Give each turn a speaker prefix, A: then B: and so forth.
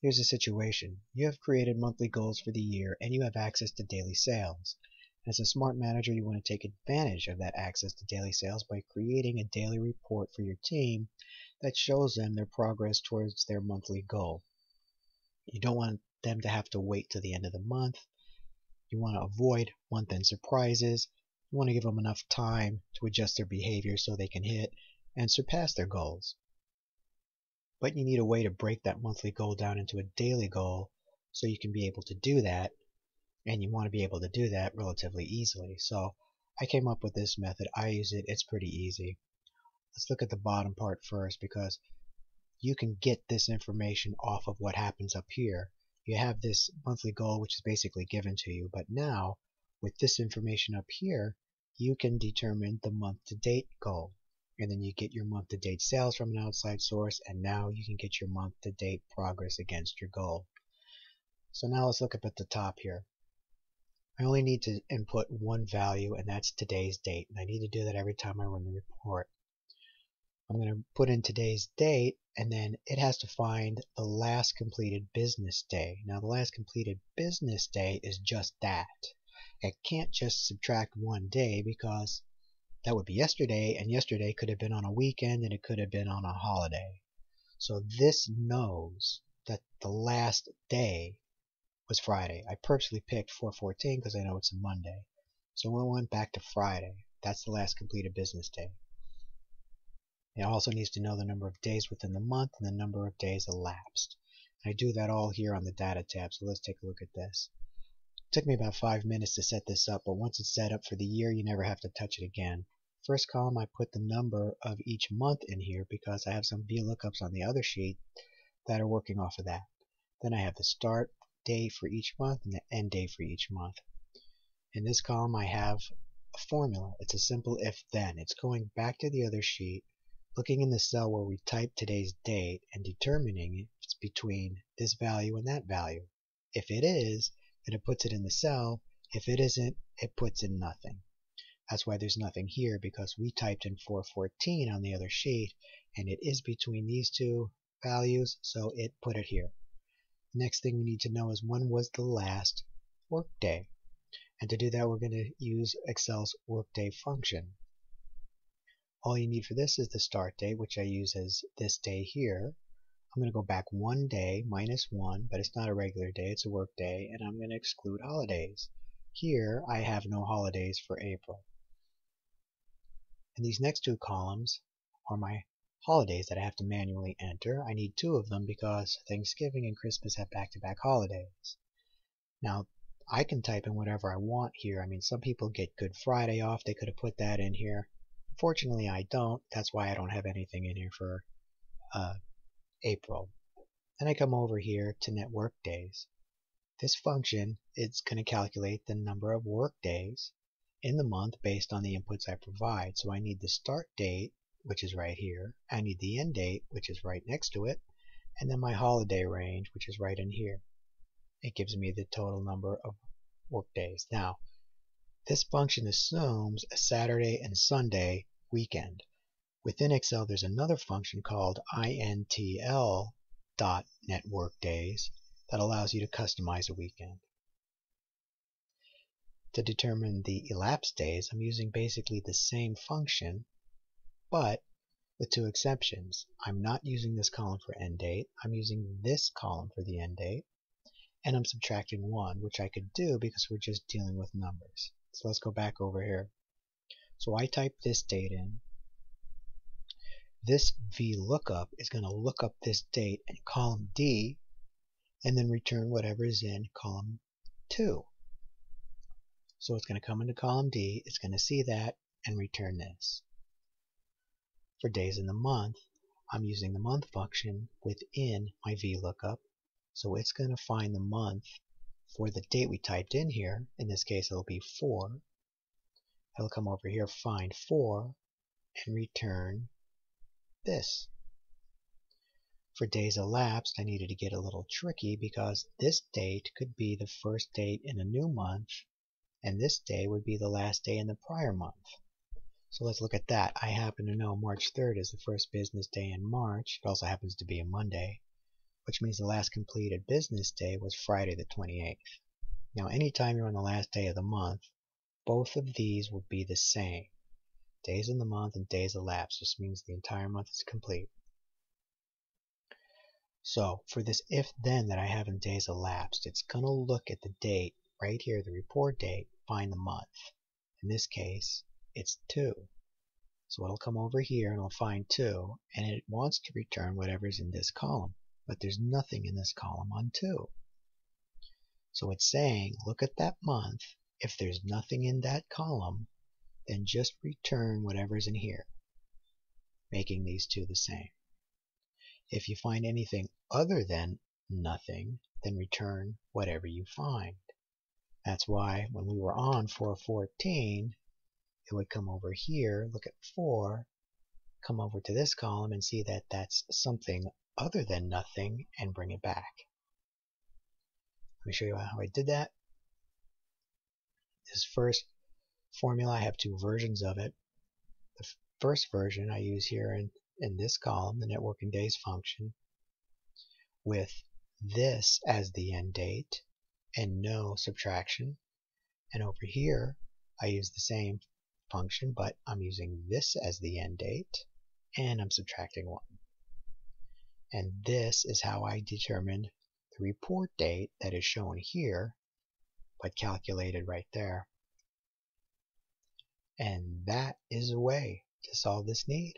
A: Here's a situation. You have created monthly goals for the year and you have access to daily sales. As a smart manager, you want to take advantage of that access to daily sales by creating a daily report for your team that shows them their progress towards their monthly goal. You don't want them to have to wait till the end of the month. You want to avoid month-end surprises. You want to give them enough time to adjust their behavior so they can hit and surpass their goals. But you need a way to break that monthly goal down into a daily goal so you can be able to do that, and you want to be able to do that relatively easily. So I came up with this method. I use it. It's pretty easy. Let's look at the bottom part first, because you can get this information off of what happens up here. You have this monthly goal, which is basically given to you, but now with this information up here, you can determine the month-to-date goal. And then you get your month-to-date sales from an outside source, and now you can get your month-to-date progress against your goal. So now let's look up at the top here. I only need to input one value, and that's today's date. And I need to do that every time I run the report. I'm going to put in today's date, and then it has to find the last completed business day. Now the last completed business day is just that. It can't just subtract one day, because that would be yesterday, and yesterday could have been on a weekend and it could have been on a holiday. So this knows that the last day was Friday. I purposely picked 4/14 because I know it's a Monday. So we went back to Friday. That's the last completed business day. It also needs to know the number of days within the month and the number of days elapsed. I do that all here on the Data tab, so let's take a look at this. It took me about 5 minutes to set this up, but once it's set up for the year, you never have to touch it again. First column, I put the number of each month in here because I have some VLOOKUPs on the other sheet that are working off of that. Then I have the start day for each month and the end day for each month. In this column, I have a formula. It's a simple if-then. It's going back to the other sheet, looking in the cell where we type today's date and determining if it's between this value and that value. If it is, then it puts it in the cell. If it isn't, it puts in nothing. That's why there's nothing here, because we typed in 4/14 on the other sheet, and it is between these two values, so it put it here. The next thing we need to know is when was the last workday. And to do that, we're going to use Excel's workday function. All you need for this is the start date, which I use as this day here. I'm going to go back one day, -1, but it's not a regular day, it's a work day, and I'm going to exclude holidays. Here, I have no holidays for April. And these next two columns are my holidays that I have to manually enter. I need 2 of them because Thanksgiving and Christmas have back-to-back holidays. Now, I can type in whatever I want here. I mean, some people get Good Friday off. They could have put that in here. Unfortunately, I don't. That's why I don't have anything in here for April. Then I come over here to network days. This function is going to calculate the number of work days in the month based on the inputs I provide. So I need the start date, which is right here. I need the end date, which is right next to it. And then my holiday range, which is right in here. It gives me the total number of work days. Now, this function assumes a Saturday and Sunday weekend. Within Excel, there's another function called intl.networkdays that allows you to customize a weekend. To determine the elapsed days, I'm using basically the same function, but with 2 exceptions. I'm not using this column for end date. I'm using this column for the end date. And I'm subtracting 1, which I could do because we're just dealing with numbers. So let's go back over here. So I type this date in. This VLOOKUP is going to look up this date in column D and then return whatever is in column 2. So it's going to come into column D, it's going to see that, and return this. For days in the month, I'm using the month function within my VLOOKUP. So it's going to find the month for the date we typed in here. In this case, it'll be 4. It'll come over here, find 4, and return this. For days elapsed, I needed to get a little tricky because this date could be the first date in a new month, and this day would be the last day in the prior month. So let's look at that. I happen to know March 3rd is the first business day in March. It also happens to be a Monday. which means the last completed business day was Friday the 28th. Now anytime you're on the last day of the month, both of these will be the same. Days in the month and days elapsed just means the entire month is complete. So for this if-then that I have in days elapsed, it's going to look at the date right here, the report date, find the month. In this case, it's 2. So it'll come over here and it'll find 2, and it wants to return whatever's in this column. But there's nothing in this column on 2. So it's saying, look at that month. If there's nothing in that column, then just return whatever's in here, making these two the same. If you find anything other than nothing, then return whatever you find. That's why when we were on 414, it would come over here, look at 4, come over to this column and see that that's something other than nothing and bring it back. Let me show you how I did that. This first formula, I have 2 versions of it. The first version I use here in this column, the networking days function, with this as the end date and no subtraction. And over here, I use the same function, but I'm using this as the end date and I'm subtracting 1. And this is how I determined the report date that is shown here, but calculated right there. And that is a way to solve this need.